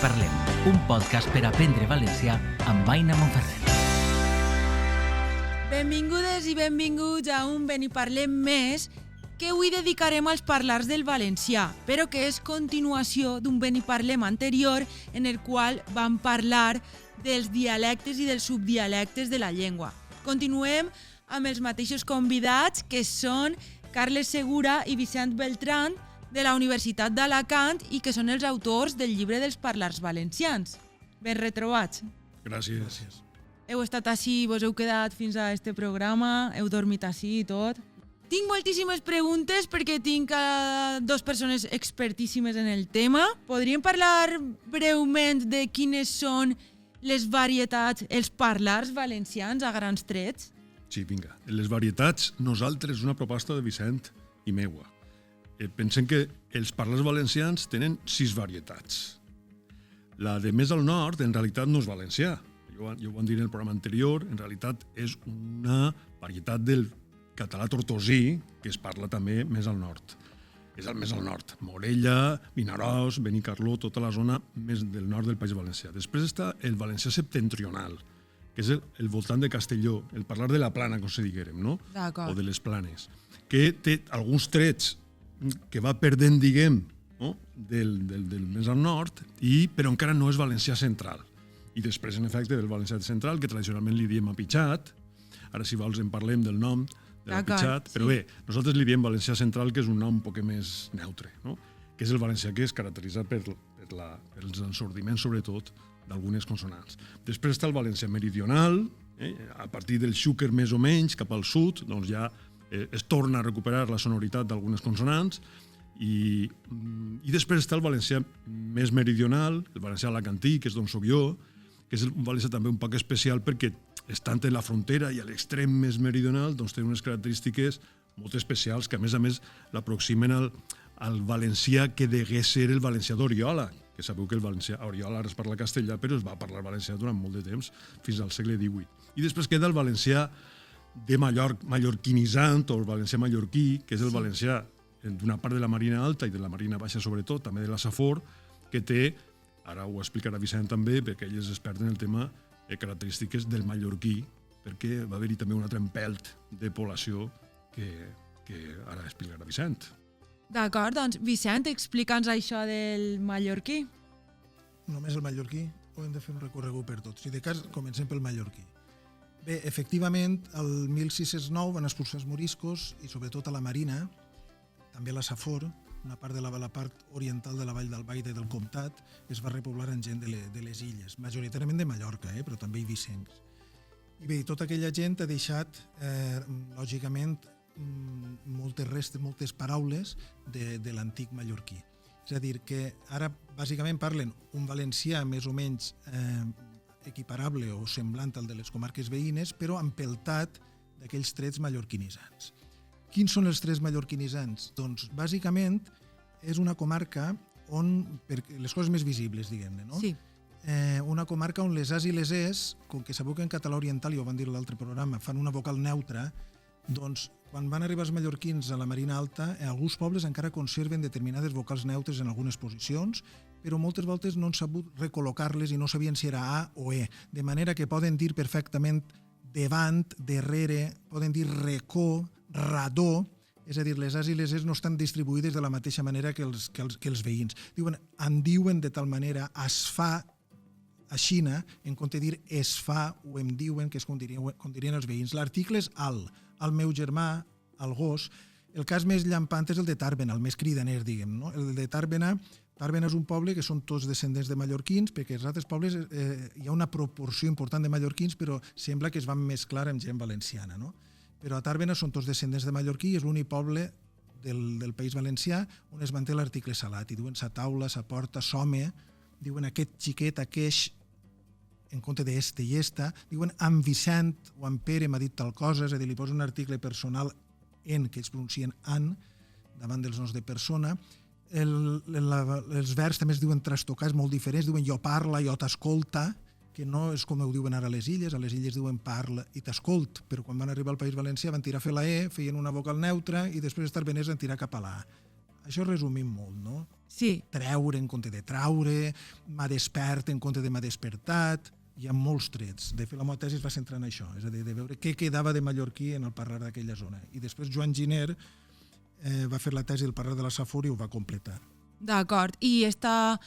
Beniparlem, un podcast per aprendre valencià amb Aina Monferrer. Benvingudes i benvinguts a un Beniparlem més que avui dedicarem als parlars del valencià, però que és continuació d'un Beniparlem anterior en el qual vam parlar dels dialectes i dels subdialectes de la llengua. Continuem amb els mateixos convidats, que són Carles Segura i Vicent Beltran, de la Universitat d'Alacant, i que són els autors del llibre dels parlars valencians. Ben retrobats. Gràcies. Heu estat així, vos heu quedat fins a este programa, heu dormit així i tot. Tinc moltíssimes preguntes perquè tinc dues persones expertíssimes en el tema. Podríem parlar breument de quines són les varietats, els parlars valencians a grans trets? Sí, vinga. Les varietats, nosaltres, una proposta de Vicent i meua. Pensem que els parlars valencians tenen 6 varietats. La de més al nord, en realitat, no és valencià. Jo ho vam dir en el programa anterior, en realitat és una varietat del català tortosí, que es parla també més al nord. És el més al nord. Morella, Vinaròs, Benicarló, tota la zona més del nord del País Valencià. Després està el valencià septentrional, que és el voltant de Castelló, el parlar de la plana, com se diguérem, no? D'acord. O de les planes, que té alguns trets que va perdent, diguem, no? del més al nord, però encara no és valencià central. I després, en efecte, del valencià central, que tradicionalment li diem apitxat. Ara, si vols, en parlem del nom de l'apitxat. Però bé, nosaltres li diem valencià central, que és un nom un poc més neutre, no? Que és el valencià que es caracteritza per els ensordiments, sobretot, d'algunes consonants. Després està el valencià meridional, a partir del xúquer més o menys, cap al sud, doncs ja es torna a recuperar la sonoritat d'algunes consonants, i després està el valencià més meridional, el valencià alacantí, que és d'on soc jo, que és un valencià també un poc especial perquè estant en la frontera i a l'extrem més meridional, doncs té unes característiques molt especials que a més l'aproximen al valencià que degués ser el valencià d'Oriola, que sabeu que el valencià a Oriola ara es parla castellà, però es va parlar valencià durant molt de temps, fins al segle XVIII. I després queda el valencià de mallorquinitzant, o el valencià mallorquí, que és el valencià d'una part de la Marina Alta i de la Marina Baixa sobretot, també de la Safor, que té, ara ho explicarà Vicent també, perquè ell és expert en el tema, característiques del mallorquí, perquè va haver-hi també un altre empelt de població que ara explicarà Vicent. D'acord, doncs Vicent, explica'ns això del mallorquí. Només el mallorquí o hem de fer un recorregut per tots? Si de cas, comencem pel mallorquí. Bé, efectivament, el 1609 van expulsar els moriscos i sobretot a la Marina, també a la Safor, una part de la part oriental de la vall d'Albaida i del Comtat, es va repoblar amb gent de les illes, majoritàriament de Mallorca, però també eivissencs. I bé, tota aquella gent ha deixat, lògicament, moltes restes, moltes paraules de l'antic mallorquí. És a dir, que ara bàsicament parlen un valencià més o menys equiparable o semblant al de les comarques veïnes, però empeltat d'aquells trets mallorquinitzants. Quins són els trets mallorquinitzants? Doncs, bàsicament, és una comarca on, les coses més visibles, diguem-ne, no? Sí. Una comarca on les as i les es, com que sabeu que en català oriental, ja ho van dir a l'altre programa, fan una vocal neutra, doncs, quan van arribar els mallorquins a la Marina Alta, alguns pobles encara conserven determinades vocals neutres en algunes posicions, però moltes voltes no han sabut recol·locar-les i no sabien si era A o E, de manera que poden dir perfectament davant, darrere, poden dir racó, radó, és a dir, les as i les es no estan distribuïdes de la mateixa manera que els veïns. En diuen de tal manera es fa a Xina, en compte de dir es fa o em diuen, que és com dirien els veïns. L'article és el meu germà, el gos. El cas més llampant és el de Tàrbena, el més cridaner, diguem, no? El de Tàrbena és un poble que són tots descendents de mallorquins, perquè als altres pobles hi ha una proporció important de mallorquins, però sembla que es van mesclar amb gent valenciana, no? Però a Tàrbena són tots descendents de mallorquí i és l'únic poble del País Valencià on es manté l'article salat. I diuen sa taula, sa porta, some, diuen aquest xiquet, aqueix, en compte d'este i esta, diuen en Vicent o en Pere m'ha dit tal cosa, és a dir, li posa un article personal en, que ells pronuncien an, davant dels noms de persona. Els verbs també es diuen trastocats molt diferents, diuen jo parla, jo t'escolta, que no és com ho diuen ara a les illes diuen parla i t'escolt, però quan van arribar al País Valencià van tirar a fer la E, feien una vocal neutra i després els tarbeners van tirar cap a la A. Això resumim molt, no? Sí, Treure en compte de traure, m'ha despert en compte de m'ha despertat, hi ha molts trets. De fet, la meva tesi es va centrar en això, és a dir, de veure què quedava de mallorquí en el parlar d'aquella zona. I després Joan Giner va fer la tesi del parlar de la Safor i ho va completar. d'acord. I esta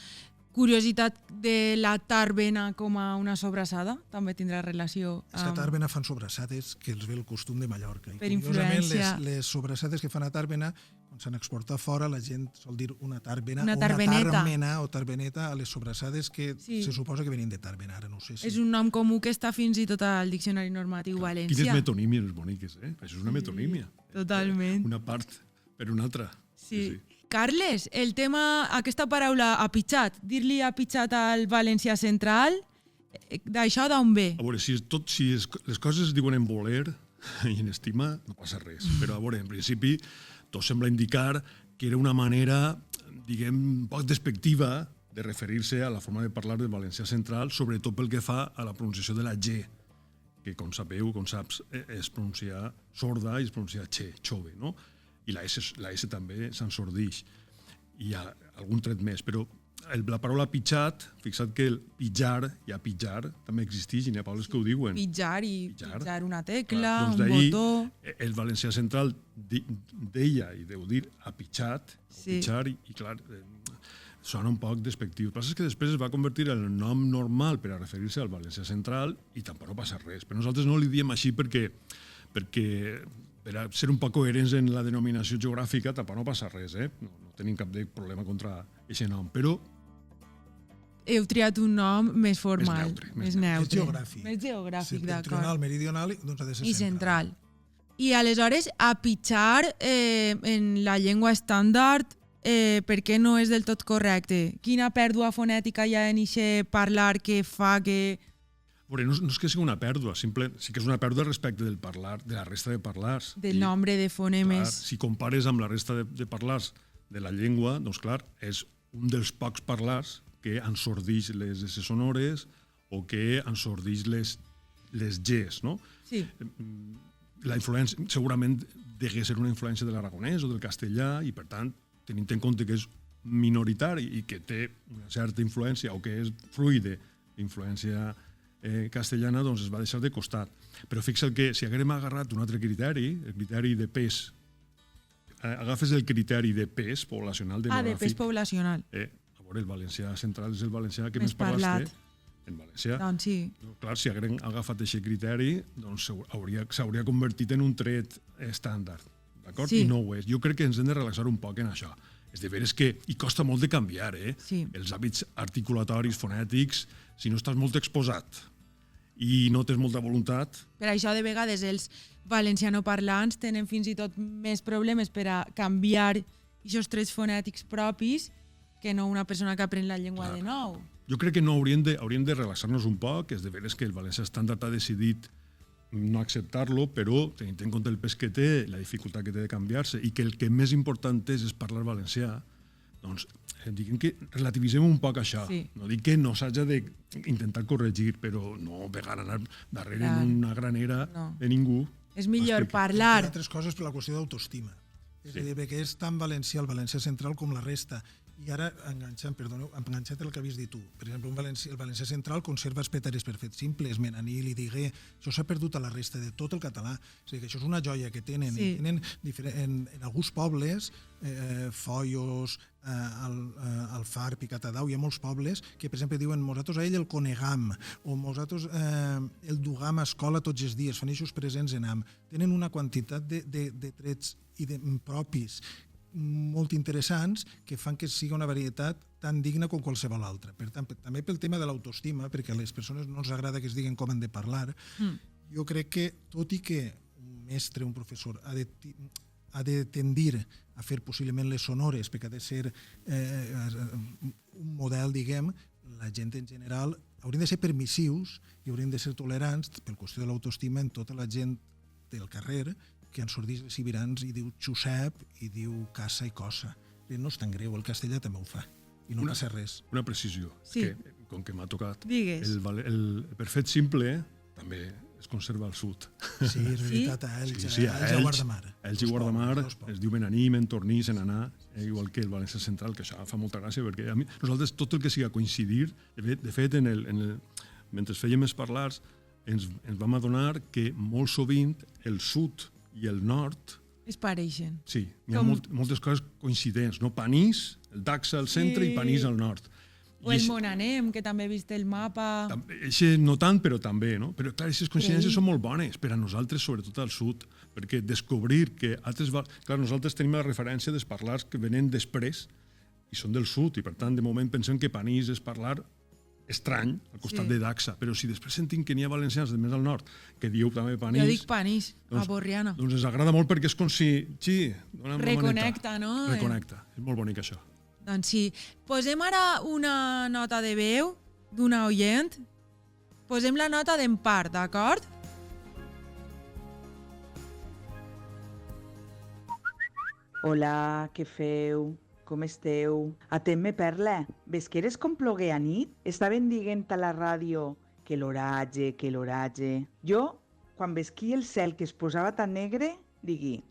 curiositat de la tàrbena com a una sobrassada també tindrà relació És que a Tàrbena fan sobrassades que els ve el costum de Mallorca. I Per curiosament, influència. les sobrassades que fan a Tàrbena, quan s'han exportat fora, la gent sol dir una tàrbena Una o tarbeneta. una tàrmena o tarbeneta a les sobrassades que Sí. se suposa que venien de Tàrbena. Ara no ho sé si... És un nom comú que està fins i tot al diccionari normatiu Quines valencià. metonímies boniques, eh? Això és una metonímia. Totalment. Una part per una altra. Sí. Carles, el tema, aquesta paraula apitxat, dir-li apitxat al valencià central, d'això d'on ve? A veure, si les coses es diuen en voler i en estima, no passa res. Però, a veure, en principi, tot sembla indicar que era una manera, diguem, un poc despectiva de referir-se a la forma de parlar del valencià central, sobretot pel que fa a la pronunciació de la G, que, com sabeu, com saps, es pronuncia sorda i es pronuncia che, chove, no? I la S també s'ensordix. Hi ha algun tret més, però la paraula pitjat, fixa't que el pitjar i apitjar també existeix i n'hi ha paraules que ho diuen. Pitjar i pitjar una tecla, Doncs un d'ahir, botó... el valencià central deia i deu dir apitxat, Sí. pitjar, i clar, sona un poc despectiu. El que passa és que després es va convertir en el nom normal per a referir-se al valencià central i tampoc no passa res. Però nosaltres no li diem així perquè per a ser un poc coherents en la denominació geogràfica tampoc no passa res, no tenim cap de problema contra aquest nom, però Heu triat un nom més formal, neutre, més més neutre. geogràfic. Més geogràfic, Septentrional, d'acord. meridional, doncs ha de ser I central. I aleshores, apitxar en la llengua estàndard, per què no és del tot correcte? Quina pèrdua fonètica hi ha en aquest parlar que fa que... no és que sigui una pèrdua, sí que és una pèrdua respecte del parlar, de la resta de parlars. del nombre de fonemes. Clar, si compares amb la resta de parlars de la llengua, doncs clar, és un dels pocs parlars que ensordix les S sonores o que ensordix les Gs, no? Sí, La influència segurament degué ser una influència de l'aragonès o del castellà i, per tant, tenint en compte que és minoritari i que té una certa influència o que és fruit d'influència castellana, doncs es va deixar de costat. Però fixa't que si haguérem agarrat un altre criteri, el criteri de pes, agafes el criteri de pes poblacional de demogràfic, pes poblacional. a veure, el valencià central és el valencià que Més més parlaste parlat. en valencià. Doncs sí. Clar, si haguérem agafat aquest criteri, doncs s'hauria convertit en un tret estàndard, d'acord? Sí. I no ho és. Jo crec que ens hem de relaxar un poc en això. És de veres que hi costa molt de canviar, Sí. Els hàbits articulatoris, fonètics, si no estàs molt exposat i no tens molta voluntat, Per això, de vegades, els valencianoparlants tenen fins i tot més problemes per a canviar aquests trets fonètics propis que no una persona que aprèn la llengua de nou. jo crec que no hauríem de relaxar-nos un poc, és de veres que el valencià estàndard ha decidit no acceptar-lo, però tenint en compte el pes que té, la dificultat que té de canviar-se i que el que més important és parlar valencià, doncs diguem que relativitzem un poc això. Sí. No dic que no s'hagi d'intentar corregir, però no pegar anar darrere Clar. una granera No. de ningú. És millor Explica. parlar. Entre altres coses per la qüestió d'autoestima. És Sí. a dir, que és tan valencià el valencià central com la resta. I ara, enganxat el que havies dit tu. Per exemple, el valencià central conserva els preteris perfectes simples, menanil i diguer. Això s'ha perdut a la resta de tot el català. O sigui que això és una joia que tenen. Sí. I tenen en alguns pobles, Foios, el Far, Picatadau, hi ha molts pobles que, per exemple, diuen nosaltres a ell el conegam, o nosaltres el dugam a escola tots els dies, fan eixos presents en am. Tenen una quantitat de trets propis molt interessants que fan que sigui una varietat tan digna com qualsevol altra. Per tant, també pel tema de l'autoestima, perquè a les persones no ens agrada que es diguen com han de parlar, jo crec que, tot i que un mestre, un professor, ha de tendir a fer possiblement les sonores, perquè ha de ser un model, diguem, la gent en general haurien de ser permissius i haurien de ser tolerants per qüestió de l'autoestima en tota la gent del carrer que ensordeix les sibirans i diu Josep i diu casa i cosa. No és tan greu, el castellà també ho fa i no passa res. Una precisió, Sí. que com que m'ha tocat, Digues. el perfet simple també es conserva al sud. Sí, és veritat, a Elx, Sí, a Guardamar. Elx i Guardamar es diu Benaní, Mentorní, Senanà, igual que el València Central, que això fa molta gràcia, perquè a mi, nosaltres tot el que siga coincidir, de fet mentre fèiem els parlars, ens vam adonar que molt sovint el sud i el nord Es pareixen. sí, hi ha moltes coses coincidents, no? Panís, el Daxa al centre i Panís al nord. O el Monanem, que també he vist el mapa. Eixe no tant, però també, no? Però clar, aquestes coincidències són molt bones per a nosaltres, sobretot al sud, perquè descobrir que altres... Clar, nosaltres tenim la referència dels parlars que venen després i són del sud, i per tant, de moment pensem que Panís és parlar estrany al costat de Daxa, però si després sentim que n'hi ha valencians de més al nord que diu també Panís... Jo dic Panís, a Borriana. Doncs ens agrada molt perquè és com si... Reconecta, no? Reconecta. És molt bonic, això. Doncs sí. Posem ara una nota de veu d'una oient. Posem la nota d'Empar, d'acord? Hola, què feu? Com esteu? Atem-me, Perla. Ves que eres com plogué a nit? Estaven dient a la ràdio que l'oratge, que l'oratge. Jo, quan vesquí el cel que es posava tan negre, digui,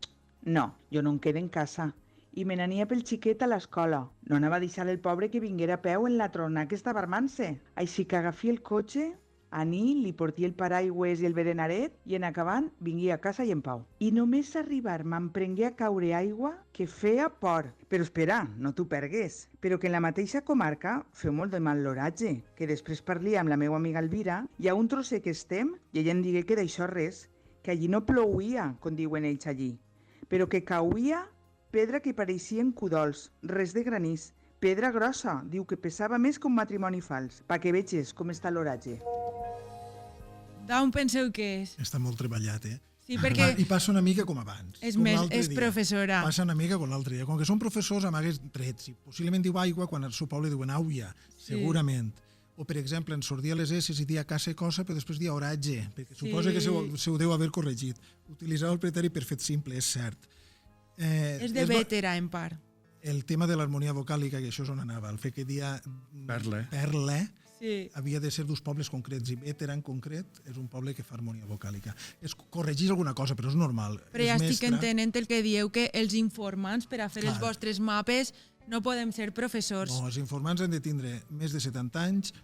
no, jo no em quedo en casa. I me n'ania pel xiquet a l'escola. No anava a deixar el pobre que vinguera a peu en la trona que estava armant-se. Així que agafí el cotxe, a ni li portí el paraigües i el berenaret i en acabant vingui a casa i en pau. I només arribar m'emprengué a caure aigua que feia por. Però espera, no t'ho pergues. Però que en la mateixa comarca feu molt de mal l'oratge, que després parlia amb la meva amiga Elvira i a un trosser que estem i ella em digué que d'això res, que allí no plouia, com diuen ells allí, però que cauia pedra que pareixien cudols, res de granís. Pedra grossa, diu que pesava més que un matrimoni fals. Pa que veges com està l'oratge. D'on penseu que és? Està molt treballat, eh? Sí, perquè... I passa una mica com abans. És professora. Passa una mica com l'altre dia. Com que són professors amb aquests trets. Si possiblement diu aigua, quan al seu poble diuen àuia, segurament. O, per exemple, en sortia les S i dia casa cosa, però després dia oratge, perquè suposa que se ho deu haver corregit. Utilitzava el preteri per fet simple, és cert. És de vetera, en part. El tema de l'harmonia vocàlica, que això és on anava, el fet que dia perle havia de ser d'uns pobles concrets, i Vétera en concret és un poble que fa harmonia vocàlica. Corregís alguna cosa, però és normal. Però ja estic entenent el que dieu, que els informants, per a fer els vostres mapes, no podem ser professors. No, els informants han de tindre més de 70 anys,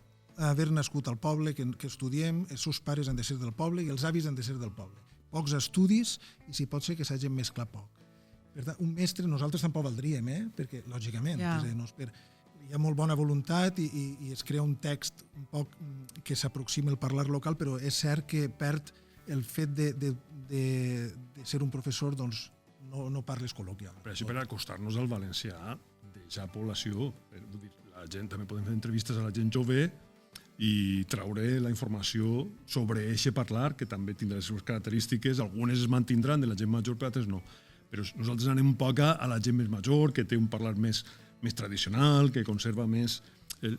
haver nascut al poble que estudiem, els seus pares han de ser del poble i els avis han de ser del poble. Pocs estudis i si pot ser que s'hagin mesclat poc. Per tant, un mestre nosaltres tampoc valdríem, perquè, lògicament, hi ha molt bona voluntat i es crea un text un poc que s'aproxima al parlar local, però és cert que perd el fet de ser un professor, doncs no parles col·loquial. Per això, per acostar-nos al valencià, deixar població. La gent, també podem fer entrevistes a la gent jove i traure la informació sobre eixe parlar, que també tindrà les seves característiques, algunes es mantindran de la gent major, però altres no. Però nosaltres anem un poc a la gent més major, que té un parlar més tradicional, que conserva més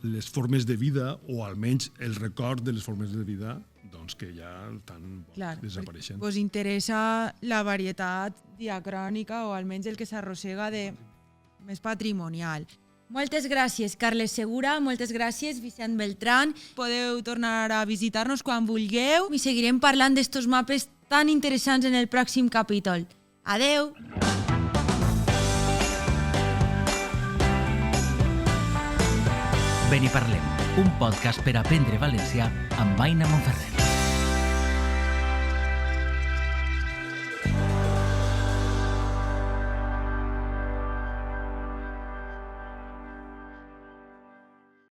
les formes de vida, o almenys el record de les formes de vida doncs, que ja estan desapareixent. Vos interessa la varietat diacrònica, o almenys el que s'arrossega de més patrimonial. Moltes gràcies, Carles Segura, moltes gràcies, Vicent Beltrán. Podeu tornar a visitar-nos quan vulgueu i seguirem parlant d'estos mapes tan interessants en el pròxim capítol. Adeu! Beniparlem, un podcast per aprendre valencià amb Aina Monferrer.